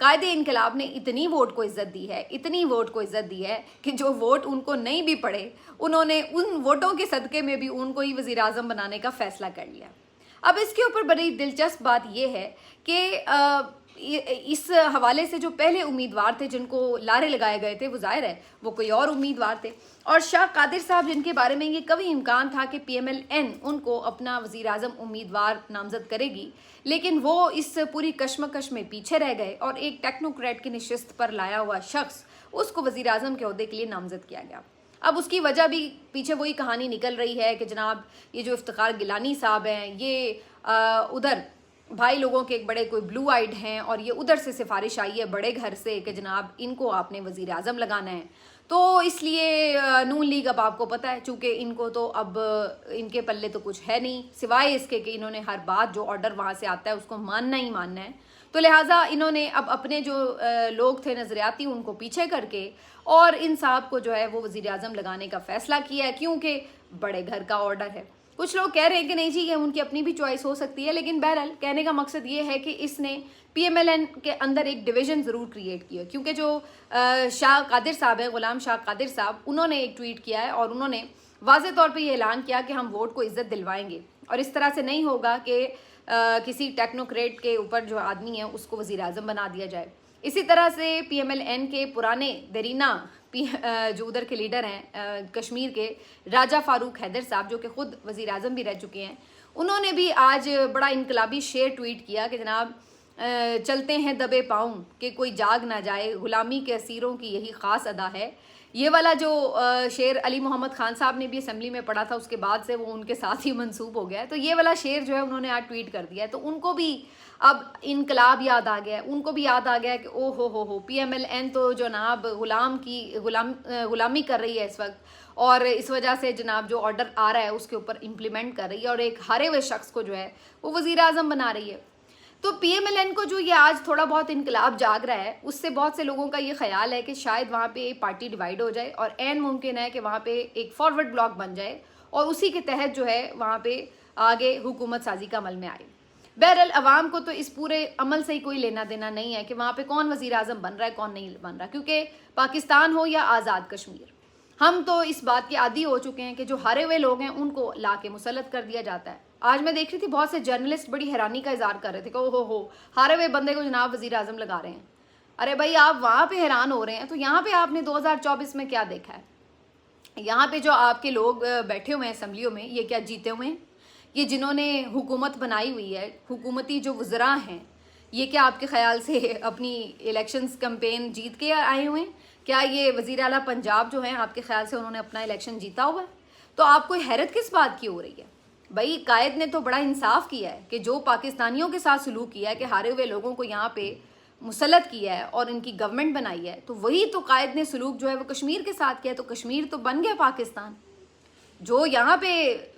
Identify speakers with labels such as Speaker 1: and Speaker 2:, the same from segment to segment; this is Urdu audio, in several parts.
Speaker 1: قائد انقلاب نے اتنی ووٹ کو عزت دی ہے، اتنی ووٹ کو عزت دی ہے کہ جو ووٹ ان کو نہیں بھی پڑے انہوں نے ان ووٹوں کے صدقے میں بھی ان کو ہی وزیر اعظم بنانے کا فیصلہ کر لیا۔ اب اس کے اوپر بڑی دلچسپ بات یہ ہے کہ اس حوالے سے جو پہلے امیدوار تھے جن کو لارے لگائے گئے تھے وہ ظاہر ہے وہ کوئی اور امیدوار تھے، اور شاہ قادر صاحب جن کے بارے میں یہ کبھی امکان تھا کہ پی ایم ایل این ان کو اپنا وزیر اعظم امیدوار نامزد کرے گی، لیکن وہ اس پوری کشمکش میں پیچھے رہ گئے اور ایک ٹیکنوکریٹ کی نشست پر لایا ہوا شخص اس کو وزیر اعظم کے عہدے کے لیے نامزد کیا گیا۔ اب اس کی وجہ بھی پیچھے وہی کہانی نکل رہی ہے کہ جناب یہ جو افتخار گیلانی صاحب ہیں یہ ادھر بھائی لوگوں کے ایک بڑے کوئی بلو آئیڈ ہیں اور یہ ادھر سے سفارش آئی ہے بڑے گھر سے کہ جناب ان کو آپ نے وزیر اعظم لگانا ہے، تو اس لیے نون لیگ اب آپ کو پتہ ہے چونکہ ان کو تو اب ان کے پلے تو کچھ ہے نہیں سوائے اس کے کہ انہوں نے ہر بات جو آرڈر وہاں سے آتا ہے اس کو ماننا ہی ماننا ہے، تو لہٰذا انہوں نے اب اپنے جو لوگ تھے نظریاتی ان کو پیچھے کر کے اور ان صاحب کو جو ہے وہ وزیر اعظم لگانے کا فیصلہ کیا ہے کیونکہ بڑے گھر کا آرڈر ہے۔ کچھ لوگ کہہ رہے ہیں کہ نہیں جی یہ ان کی اپنی بھی چوائس ہو سکتی ہے، لیکن بہرحال کہنے کا مقصد یہ ہے کہ اس نے پی ایم ایل این کے اندر ایک ڈویژن ضرور کریٹ کی ہے، کیونکہ جو شاہ قادر صاحب ہیں غلام شاہ قادر صاحب انہوں نے ایک ٹویٹ کیا ہے اور انہوں نے واضح طور پہ یہ اعلان کیا کہ ہم ووٹ کو عزت دلوائیں گے اور اس طرح سے نہیں ہوگا کہ کسی ٹیکنوکریٹ کے اوپر جو آدمی ہے اس کو وزیر اعظم بنا دیا جائے۔ اسی طرح سے پی ایم ایل این کے پرانے دیرینہ جو ادھر کے لیڈر ہیں کشمیر کے راجہ فاروق حیدر صاحب جو کہ خود وزیر اعظم بھی رہ چکے ہیں، انہوں نے بھی آج بڑا انقلابی شعر ٹویٹ کیا کہ جناب چلتے ہیں دبے پاؤں کہ کوئی جاگ نہ جائے، غلامی کے اسیروں کی یہی خاص ادا ہے۔ یہ والا جو شعر علی محمد خان صاحب نے بھی اسمبلی میں پڑھا تھا، اس کے بعد سے وہ ان کے ساتھ ہی منسوب ہو گیا ہے، تو یہ والا شعر جو ہے انہوں نے آج ٹویٹ کر دیا ہے، تو ان کو بھی اب انقلاب یاد آ گیا ہے، ان کو بھی یاد آ گیا ہے کہ او ہو پی ایم ایل این تو جناب غلامی کر رہی ہے اس وقت، اور اس وجہ سے جناب جو آرڈر آ رہا ہے اس کے اوپر امپلیمنٹ کر رہی ہے اور ایک ہارے ہوئے شخص کو جو ہے وہ وزیر اعظم بنا رہی ہے۔ تو پی ایم ایل این کو جو یہ آج تھوڑا بہت انقلاب جاگ رہا ہے اس سے بہت سے لوگوں کا یہ خیال ہے کہ شاید وہاں پہ پارٹی ڈیوائیڈ ہو جائے اور عین ممکن ہے کہ وہاں پہ ایک فارورڈ بلاک بن جائے اور اسی کے تحت جو ہے وہاں پہ آگے حکومت سازی کا عمل میں آئے۔ بہرحال عوام کو تو اس پورے عمل سے ہی کوئی لینا دینا نہیں ہے کہ وہاں پہ کون وزیر اعظم بن رہا ہے کون نہیں بن رہا، کیونکہ پاکستان ہو یا آزاد کشمیر ہم تو اس بات کے عادی ہو چکے ہیں کہ جو ہارے ہوئے لوگ ہیں ان کو لا کے مسلط کر دیا جاتا ہے۔ آج میں دیکھ رہی تھی بہت سے جرنلسٹ بڑی حیرانی کا اظہار کر رہے تھے کہ او ہو ہارے ہوئے بندے کو جناب وزیر اعظم لگا رہے ہیں۔ ارے بھائی آپ وہاں پہ حیران ہو رہے ہیں تو یہاں پہ آپ نے 2024 میں کیا دیکھا ہے؟ یہاں پہ جو آپ کے لوگ بیٹھے ہوئے ہیں اسمبلیوں میں یہ کیا جیتے ہوئے ہیں؟ یہ جنہوں نے حکومت بنائی ہوئی ہے، حکومتی جو وزراء ہیں، یہ کیا آپ کے خیال سے اپنی الیکشنز کمپین جیت کے آئے ہوئے ہیں؟ کیا یہ وزیر اعلیٰ پنجاب جو ہیں آپ کے خیال سے انہوں نے اپنا الیکشن جیتا ہوا ہے؟ تو آپ کو حیرت کس بات کی ہو رہی ہے؟ بھائی قائد نے تو بڑا انصاف کیا ہے کہ جو پاکستانیوں کے ساتھ سلوک کیا ہے کہ ہارے ہوئے لوگوں کو یہاں پہ مسلط کیا ہے اور ان کی گورنمنٹ بنائی ہے، تو وہی تو قائد نے سلوک جو ہے وہ کشمیر کے ساتھ کیا ہے، تو کشمیر تو بن گیا پاکستان۔ جو یہاں پہ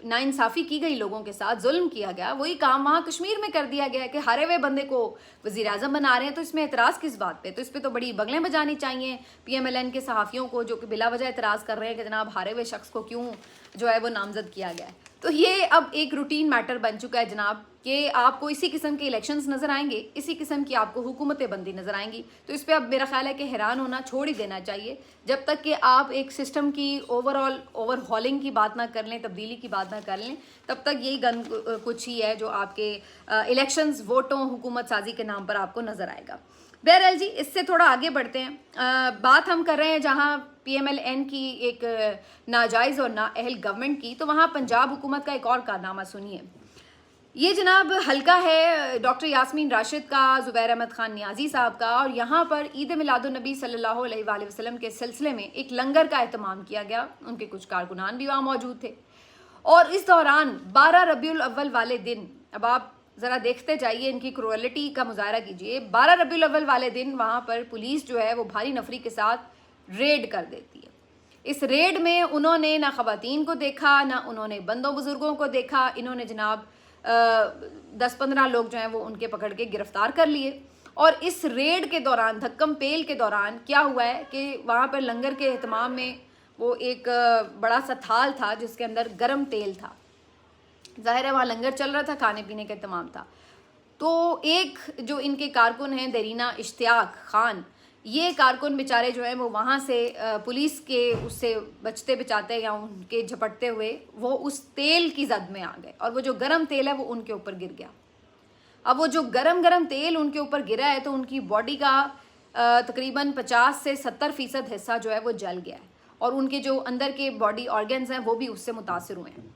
Speaker 1: ناانصافی کی گئی لوگوں کے ساتھ ظلم کیا گیا وہی کام وہاں کشمیر میں کر دیا گیا ہے کہ ہارے ہوئے بندے کو وزیر اعظم بنا رہے ہیں، تو اس میں اعتراض کس بات پہ؟ تو اس پہ تو بڑی بغلیں بجانی چاہیے پی ایم ایل این کے صحافیوں کو جو کہ بلا وجہ اعتراض کر رہے ہیں کہ جناب ہارے ہوئے شخص کو کیوں جو ہے وہ نامزد کیا گیا ہے۔ تو یہ اب ایک روٹین میٹر بن چکا ہے جناب کہ آپ کو اسی قسم کے الیکشنز نظر آئیں گے، اسی قسم کی آپ کو حکومتیں بندی نظر آئیں گی، تو اس پہ اب میرا خیال ہے کہ حیران ہونا چھوڑ ہی دینا چاہیے جب تک کہ آپ ایک سسٹم کی اوور ہالنگ کی بات نہ کر لیں، تبدیلی کی بات نہ کر لیں، تب تک یہی گن کچھ ہی ہے جو آپ کے الیکشنز ووٹوں حکومت سازی کے نام پر آپ کو نظر آئے گا۔ بہرحال جی اس سے تھوڑا آگے بڑھتے ہیں، بات ہم کر رہے ہیں جہاں پی ایم ایل این کی ایک ناجائز اور نااہل گورنمنٹ کی، تو وہاں پنجاب حکومت کا ایک اور کارنامہ سنیے۔ یہ جناب حلقہ ہے ڈاکٹر یاسمین راشد کا، زبیر احمد خان نیازی صاحب کا، اور یہاں پر عید میلاد النبی صلی اللہ علیہ وآلہ وسلم کے سلسلے میں ایک لنگر کا اہتمام کیا گیا، ان کے کچھ کارکنان بھی وہاں موجود تھے، اور اس دوران 12 ربیع الاول والے دن، اب آپ ذرا دیکھتے جائیے ان کی کروئلٹی کا مظاہرہ کیجئے، 12 ربیع الاول والے دن وہاں پر پولیس جو ہے وہ بھاری نفری کے ساتھ ریڈ کر دیتی ہے۔ اس ریڈ میں انہوں نے نہ خواتین کو دیکھا، نہ انہوں نے بندوں بزرگوں کو دیکھا، انہوں نے جناب 10-15 لوگ جو ہیں وہ ان کے پکڑ کے گرفتار کر لیے، اور اس ریڈ کے دوران دھکم پیل کے دوران کیا ہوا ہے کہ وہاں پر لنگر کے اہتمام میں وہ ایک بڑا سا تھال تھا جس کے اندر گرم تیل تھا، ظاہر ہے وہاں لنگر چل رہا تھا، کھانے پینے کا اہتمام تھا، تو ایک جو ان کے کارکن ہیں دیرینہ اشتیاق خان، یہ کارکن بیچارے جو ہیں وہ وہاں سے پولیس کے اس سے بچتے بچاتے یا ان کے جھپٹتے ہوئے وہ اس تیل کی زد میں آ گئے، اور وہ جو گرم تیل ہے وہ ان کے اوپر گر گیا۔ اب وہ جو گرم تیل ان کے اوپر گرا ہے تو ان کی باڈی کا تقریباً 50 سے 70% حصہ جو ہے وہ جل گیا ہے، اور ان کے جو اندر کے باڈی آرگنز ہیں وہ بھی اس سے متاثر ہوئے ہیں۔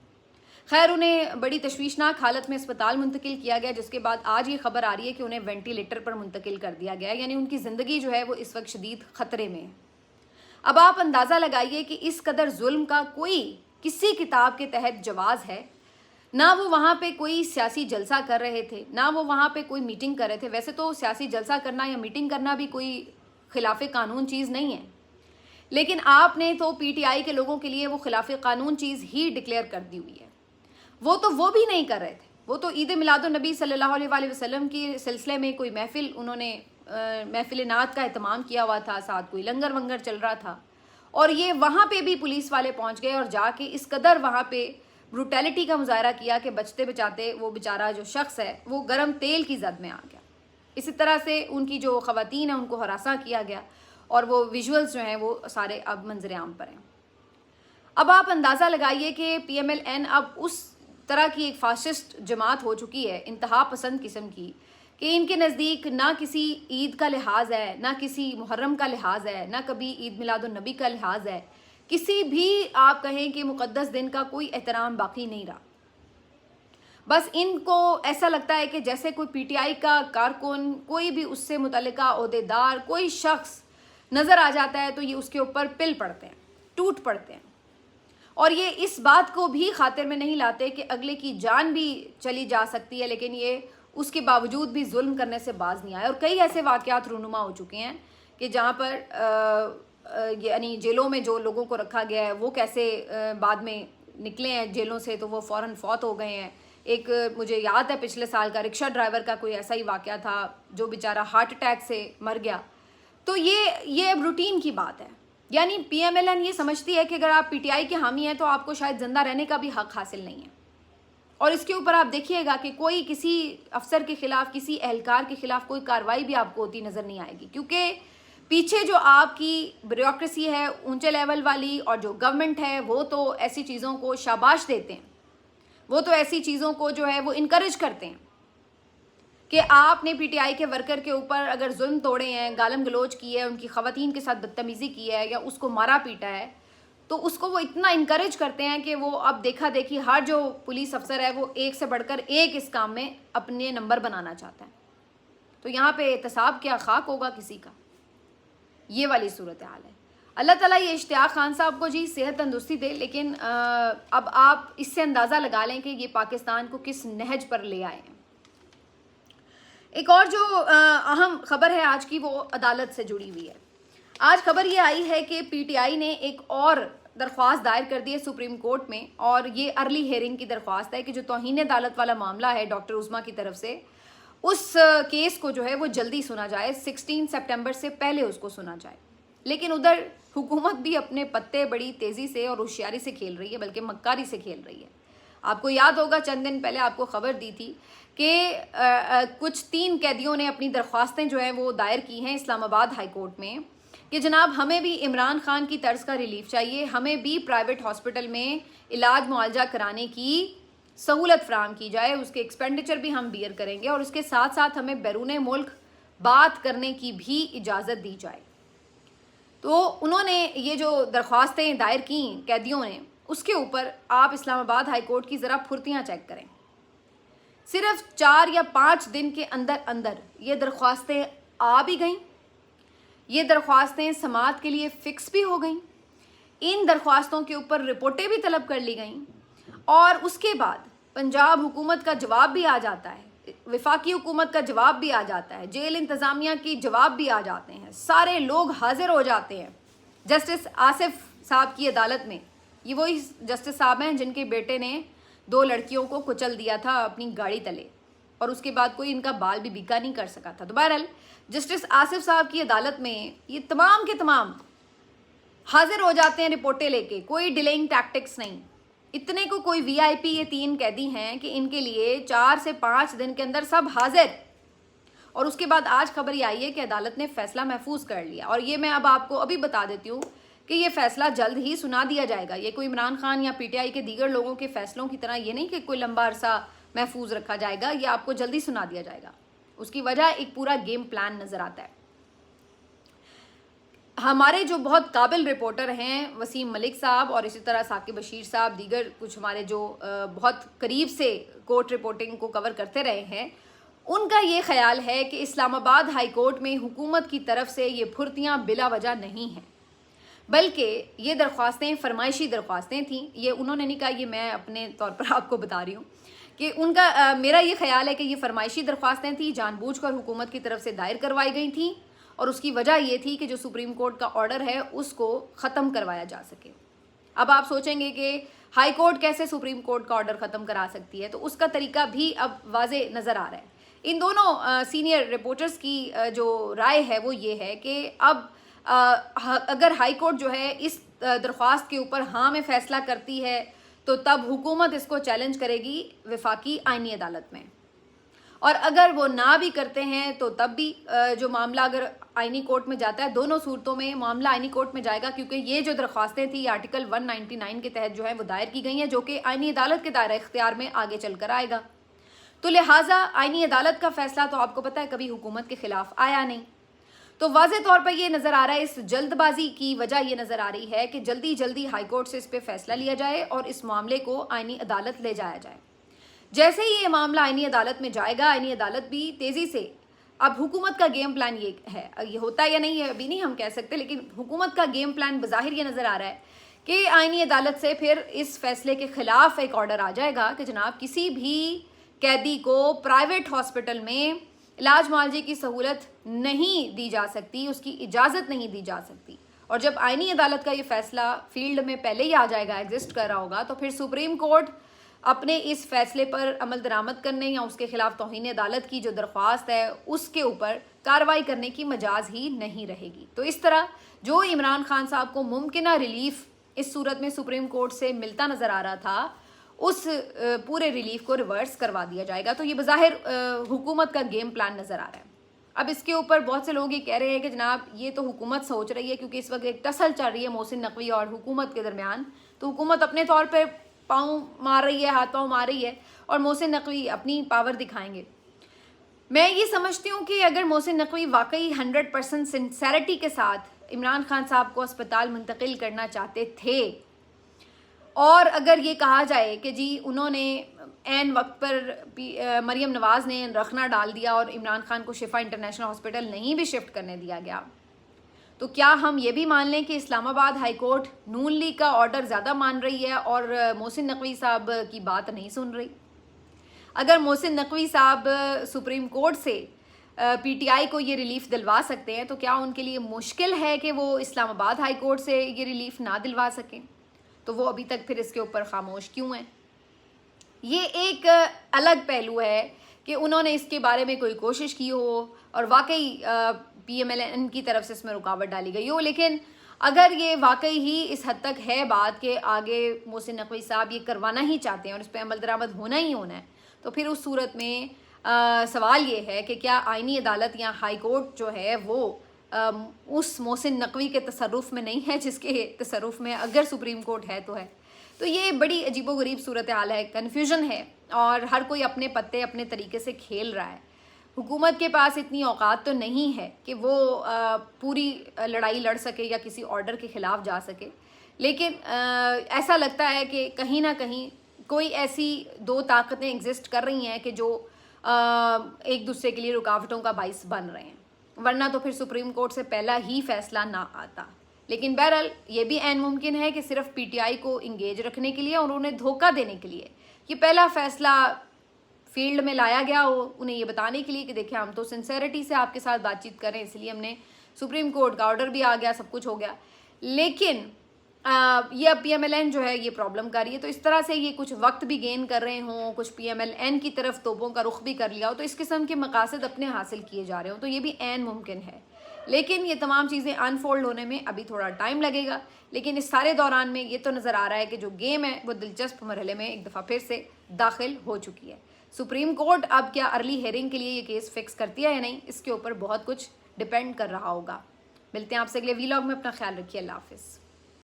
Speaker 1: خیر انہیں بڑی تشویشناک حالت میں اسپتال منتقل کیا گیا، جس کے بعد آج یہ خبر آ رہی ہے کہ انہیں وینٹیلیٹر پر منتقل کر دیا گیا ہے، یعنی ان کی زندگی جو ہے وہ اس وقت شدید خطرے میں ہے۔ اب آپ اندازہ لگائیے کہ اس قدر ظلم کا کوئی کسی کتاب کے تحت جواز ہے؟ نہ وہ وہاں پہ کوئی سیاسی جلسہ کر رہے تھے، نہ وہ وہاں پہ کوئی میٹنگ کر رہے تھے۔ ویسے تو سیاسی جلسہ کرنا یا میٹنگ کرنا بھی کوئی خلاف قانون چیز نہیں ہے، لیکن آپ نے تو پی ٹی آئی کے لوگوں کے لیے وہ خلاف قانون چیز ہی ڈکلیئر کر دی ہوئی ہے۔ وہ بھی نہیں کر رہے تھے، وہ تو عید میلاد النبی صلی اللہ علیہ وسلم کے سلسلے میں کوئی محفل، انہوں نے محفل نعت کا اہتمام کیا ہوا تھا، ساتھ کوئی لنگر ونگر چل رہا تھا، اور یہ وہاں پہ بھی پولیس والے پہنچ گئے اور جا کے اس قدر وہاں پہ بروٹیلٹی کا مظاہرہ کیا کہ بچتے بچاتے وہ بیچارہ جو شخص ہے وہ گرم تیل کی زد میں آ گیا۔ اسی طرح سے ان کی جو خواتین ہیں ان کو ہراساں کیا گیا، اور وہ ویژولز جو ہیں وہ سارے اب منظر عام پر ہیں۔ اب آپ اندازہ لگائیے کہ پی ایم ایل این اب اس طرح کی ایک فاسسٹ جماعت ہو چکی ہے، انتہا پسند قسم کی، کہ ان کے نزدیک نہ کسی عید کا لحاظ ہے، نہ کسی محرم کا لحاظ ہے، نہ کبھی عید میلاد النبی کا لحاظ ہے، کسی بھی آپ کہیں کہ مقدس دن کا کوئی احترام باقی نہیں رہا۔ بس ان کو ایسا لگتا ہے کہ جیسے کوئی پی ٹی آئی کا کارکن، کوئی بھی اس سے متعلقہ عہدیدار، کوئی شخص نظر آ جاتا ہے تو یہ اس کے اوپر پل پڑتے ہیں، ٹوٹ پڑتے ہیں، اور یہ اس بات کو بھی خاطر میں نہیں لاتے کہ اگلے کی جان بھی چلی جا سکتی ہے، لیکن یہ اس کے باوجود بھی ظلم کرنے سے باز نہیں آئے۔ اور کئی ایسے واقعات رونما ہو چکے ہیں کہ جہاں پر یعنی جیلوں میں جو لوگوں کو رکھا گیا ہے وہ کیسے بعد میں نکلے ہیں جیلوں سے تو وہ فوراً فوت ہو گئے ہیں۔ ایک مجھے یاد ہے پچھلے سال کا رکشہ ڈرائیور کا کوئی ایسا ہی واقعہ تھا جو بیچارہ ہارٹ اٹیک سے مر گیا۔ تو یہ اب روٹین کی بات ہے، یعنی پی ایم ایل این یہ سمجھتی ہے کہ اگر آپ پی ٹی آئی کے حامی ہیں تو آپ کو شاید زندہ رہنے کا بھی حق حاصل نہیں ہے، اور اس کے اوپر آپ دیکھیے گا کہ کوئی کسی افسر کے خلاف، کسی اہلکار کے خلاف کوئی کارروائی بھی آپ کو ہوتی نظر نہیں آئے گی، کیونکہ پیچھے جو آپ کی بیوروکریسی ہے اونچے لیول والی اور جو گورنمنٹ ہے وہ تو ایسی چیزوں کو شاباش دیتے ہیں، وہ تو ایسی چیزوں کو جو ہے وہ انکریج کرتے ہیں کہ آپ نے پی ٹی آئی کے ورکر کے اوپر اگر ظلم توڑے ہیں، گالم گلوچ کی ہے، ان کی خواتین کے ساتھ بدتمیزی کی ہے یا اس کو مارا پیٹا ہے، تو اس کو وہ اتنا انکریج کرتے ہیں کہ وہ اب دیکھا دیکھی ہر جو پولیس افسر ہے وہ ایک سے بڑھ کر ایک اس کام میں اپنے نمبر بنانا چاہتا ہے۔ تو یہاں پہ احتساب کیا خاک ہوگا کسی کا، یہ والی صورتحال ہے۔ اللہ تعالیٰ یہ اشتیاق خان صاحب کو جی صحت تندرستی دے، لیکن اب آپ اس سے اندازہ لگا لیں کہ یہ پاکستان کو کس نہج پر لے آئے ہیں۔ ایک اور جو اہم خبر ہے آج کی وہ عدالت سے جڑی ہوئی ہے۔ آج خبر یہ آئی ہے کہ پی ٹی آئی نے ایک اور درخواست دائر کر دی ہے سپریم کورٹ میں، اور یہ ارلی ہیئرنگ کی درخواست ہے کہ جو توہین عدالت والا معاملہ ہے ڈاکٹر عظمیٰ کی طرف سے، اس کیس کو جو ہے وہ جلدی سنا جائے، 16 سپٹمبر سے پہلے اس کو سنا جائے۔ لیکن ادھر حکومت بھی اپنے پتے بڑی تیزی سے اور ہوشیاری سے کھیل رہی ہے، بلکہ مکاری سے کھیل رہی ہے۔ آپ کو یاد ہوگا چند دن پہلے آپ کو خبر دی تھی کہ کچھ 3 قیدیوں نے اپنی درخواستیں جو ہیں وہ دائر کی ہیں اسلام آباد ہائی کورٹ میں کہ جناب ہمیں بھی عمران خان کی طرز کا ریلیف چاہیے، ہمیں بھی پرائیویٹ ہاسپٹل میں علاج معالجہ کرانے کی سہولت فراہم کی جائے، اس کے ایکسپینڈیچر بھی ہم بیئر کریں گے، اور اس کے ساتھ ساتھ ہمیں بیرون ملک بات کرنے کی بھی اجازت دی جائے۔ تو انہوں نے یہ جو درخواستیں دائر کیں قیدیوں نے، اس کے اوپر آپ اسلام آباد ہائی کورٹ کی ذرا پھرتیاں چیک کریں۔ صرف 4 یا 5 دن کے اندر اندر یہ درخواستیں آ بھی گئیں، یہ درخواستیں سماعت کے لیے فکس بھی ہو گئیں، ان درخواستوں کے اوپر رپورٹیں بھی طلب کر لی گئیں، اور اس کے بعد پنجاب حکومت کا جواب بھی آ جاتا ہے، وفاقی حکومت کا جواب بھی آ جاتا ہے، جیل انتظامیہ کی جواب بھی آ جاتے ہیں، سارے لوگ حاضر ہو جاتے ہیں جسٹس آصف صاحب کی عدالت میں۔ یہ وہی جسٹس صاحب ہیں جن کے بیٹے نے 2 لڑکیوں کو کچل دیا تھا اپنی گاڑی تلے، اور اس کے بعد کوئی ان کا بال بھی بیکا نہیں کر سکا تھا۔ تو بہرحال جسٹس آصف صاحب کی عدالت میں یہ تمام کے تمام حاضر ہو جاتے ہیں رپورٹیں لے کے، کوئی ڈیلینگ ٹیکٹکس نہیں، اتنے کو کوئی VIP یہ 3 قیدی ہیں کہ ان کے لیے 4 سے 5 دن کے اندر سب حاضر. اور اس کے بعد آج خبر یہ آئی ہے کہ عدالت نے فیصلہ محفوظ کر لیا. اور یہ میں اب آپ کو ابھی بتا دیتی ہوں کہ یہ فیصلہ جلد ہی سنا دیا جائے گا. یہ کوئی عمران خان یا PTI کے دیگر لوگوں کے فیصلوں کی طرح یہ نہیں کہ کوئی لمبا عرصہ محفوظ رکھا جائے گا. یہ آپ کو جلدی سنا دیا جائے گا. اس کی وجہ ایک پورا گیم پلان نظر آتا ہے. ہمارے جو بہت قابل رپورٹر ہیں وسیم ملک صاحب اور اسی طرح ثاقب بشیر صاحب، دیگر کچھ ہمارے جو بہت قریب سے کورٹ رپورٹنگ کو کور کرتے رہے ہیں، ان کا یہ خیال ہے کہ اسلام آباد ہائی کورٹ میں حکومت کی طرف سے یہ پھرتیاں بلا وجہ نہیں ہیں، بلکہ یہ درخواستیں فرمائشی درخواستیں تھیں. یہ انہوں نے نہیں کہا، یہ میں اپنے طور پر آپ کو بتا رہی ہوں کہ ان کا میرا یہ خیال ہے کہ یہ فرمائشی درخواستیں تھیں، جان بوجھ کر حکومت کی طرف سے دائر کروائی گئی تھیں، اور اس کی وجہ یہ تھی کہ جو سپریم کورٹ کا آرڈر ہے اس کو ختم کروایا جا سکے. اب آپ سوچیں گے کہ ہائی کورٹ کیسے سپریم کورٹ کا آرڈر ختم کرا سکتی ہے، تو اس کا طریقہ بھی اب واضح نظر آ رہا ہے. ان دونوں سینئر رپورٹرز کی جو رائے ہے وہ یہ ہے کہ اب اگر ہائی کورٹ جو ہے اس درخواست کے اوپر ہاں میں فیصلہ کرتی ہے تو تب حکومت اس کو چیلنج کرے گی وفاقی آئینی عدالت میں، اور اگر وہ نہ بھی کرتے ہیں تو تب بھی جو معاملہ اگر آئینی کورٹ میں جاتا ہے، دونوں صورتوں میں معاملہ آئینی کورٹ میں جائے گا، کیونکہ یہ جو درخواستیں تھیں آرٹیکل 199 کے تحت جو ہے وہ دائر کی گئی ہیں، جو کہ آئینی عدالت کے دائرہ اختیار میں آگے چل کر آئے گا. تو لہٰذا آئینی عدالت کا فیصلہ تو آپ کو پتہ ہے کبھی حکومت کے خلاف آیا نہیں. تو واضح طور پر یہ نظر آ رہا ہے، اس جلد بازی کی وجہ یہ نظر آ رہی ہے کہ جلدی جلدی ہائی کورٹ سے اس پہ فیصلہ لیا جائے اور اس معاملے کو آئینی عدالت لے جایا جائے. جیسے ہی یہ معاملہ آئینی عدالت میں جائے گا، آئینی عدالت بھی تیزی سے، اب حکومت کا گیم پلان یہ ہے، یہ ہوتا ہے یا نہیں ہے ابھی نہیں ہم کہہ سکتے، لیکن حکومت کا گیم پلان بظاہر یہ نظر آ رہا ہے کہ آئینی عدالت سے پھر اس فیصلے کے خلاف ایک آرڈر آ جائے گا کہ جناب کسی بھی قیدی کو پرائیویٹ ہاسپٹل میں علاج معالجے کی سہولت نہیں دی جا سکتی، اس کی اجازت نہیں دی جا سکتی. اور جب آئینی عدالت کا یہ فیصلہ فیلڈ میں پہلے ہی آ جائے گا، ایگزسٹ کر رہا ہوگا، تو پھر سپریم کورٹ اپنے اس فیصلے پر عمل درآمد کرنے یا اس کے خلاف توہین عدالت کی جو درخواست ہے اس کے اوپر کارروائی کرنے کی مجاز ہی نہیں رہے گی. تو اس طرح جو عمران خان صاحب کو ممکنہ ریلیف اس صورت میں سپریم کورٹ سے ملتا نظر آ رہا تھا، اس پورے ریلیف کو ریورس کروا دیا جائے گا. تو یہ بظاہر حکومت کا گیم پلان نظر آ رہا ہے. اب اس کے اوپر بہت سے لوگ یہ کہہ رہے ہیں کہ جناب یہ تو حکومت سوچ رہی ہے، کیونکہ اس وقت ایک ٹسل چل رہی ہے محسن نقوی اور حکومت کے درمیان، تو حکومت اپنے طور پہ پاؤں مار رہی ہے، ہاتھ پاؤں مار رہی ہے، اور محسن نقوی اپنی پاور دکھائیں گے. میں یہ سمجھتی ہوں کہ اگر محسن نقوی واقعی 100% سنسیریٹی کے ساتھ عمران خان صاحب کو اسپتال منتقل کرنا چاہتے تھے، اور اگر یہ کہا جائے کہ جی انہوں نے عین وقت پر مریم نواز نے رخنا ڈال دیا اور عمران خان کو شفا انٹرنیشنل ہاسپٹل نہیں بھی شفٹ کرنے دیا گیا، تو کیا ہم یہ بھی مان لیں کہ اسلام آباد ہائی کورٹ نون لیگ کا آرڈر زیادہ مان رہی ہے اور محسن نقوی صاحب کی بات نہیں سن رہی؟ اگر محسن نقوی صاحب سپریم کورٹ سے PTI کو یہ ریلیف دلوا سکتے ہیں، تو کیا ان کے لیے مشکل ہے کہ وہ اسلام آباد ہائی کورٹ سے یہ ریلیف نہ دلوا سکیں؟ تو وہ ابھی تک پھر اس کے اوپر خاموش کیوں ہیں؟ یہ ایک الگ پہلو ہے کہ انہوں نے اس کے بارے میں کوئی کوشش کی ہو اور واقعی PMLN کی طرف سے اس میں رکاوٹ ڈالی گئی ہو. لیکن اگر یہ واقعی ہی اس حد تک ہے بات کہ آگے محسن نقوی صاحب یہ کروانا ہی چاہتے ہیں اور اس پہ عمل درآمد ہونا ہی ہونا ہے، تو پھر اس صورت میں سوال یہ ہے کہ کیا آئینی عدالت یا ہائی کورٹ جو ہے وہ اس محسن نقوی کے تصرف میں نہیں ہے جس کے تصرف میں اگر سپریم کورٹ ہے تو ہے. تو یہ بڑی عجیب و غریب صورتحال ہے، کنفیوژن ہے، اور ہر کوئی اپنے پتے اپنے طریقے سے کھیل رہا ہے. حکومت کے پاس اتنی اوقات تو نہیں ہے کہ وہ پوری لڑائی لڑ سکے یا کسی آرڈر کے خلاف جا سکے، لیکن ایسا لگتا ہے کہ کہیں نہ کہیں کوئی ایسی دو طاقتیں ایگزسٹ کر رہی ہیں کہ جو ایک دوسرے کے لیے رکاوٹوں کا باعث بن رہے ہیں، ورنہ تو پھر سپریم کورٹ سے پہلا ہی فیصلہ نہ آتا. لیکن بہرحال یہ بھی عین ممکن ہے کہ صرف PTI کو انگیج رکھنے کے لیے اور انہیں دھوکہ دینے کے لیے یہ پہلا فیصلہ فیلڈ میں لایا گیا ہو، انہیں یہ بتانے کے لیے کہ دیکھیں ہم تو سنسیریٹی سے آپ کے ساتھ بات چیت کریں، اس لیے ہم نے سپریم کورٹ کا آرڈر بھی آ گیا، سب کچھ ہو گیا. لیکن یہ اب PMLN جو ہے یہ پرابلم کر رہی ہے، تو اس طرح سے یہ کچھ وقت بھی گین کر رہے ہوں، کچھ PMLN کی طرف توپوں کا رخ بھی کر لیا ہو، تو اس قسم کے مقاصد اپنے حاصل کیے جا رہے ہوں، تو یہ بھی عین ممکن ہے. لیکن یہ تمام چیزیں انفولڈ ہونے میں ابھی تھوڑا ٹائم لگے گا، لیکن اس سارے دوران میں یہ تو نظر آ رہا ہے کہ جو گیم ہے وہ دلچسپ مرحلے میں ایک دفعہ پھر سے داخل ہو چکی ہے۔ سپریم کورٹ اب کیا ارلی ہیئرنگ کے لیے یہ کیس فکس کرتی ہے یا نہیں، اس کے اوپر بہت کچھ ڈپینڈ کر رہا ہوگا۔ ملتے ہیں آپ سے اگلے ویلاگ میں، اپنا خیال رکھیے، اللہ حافظ۔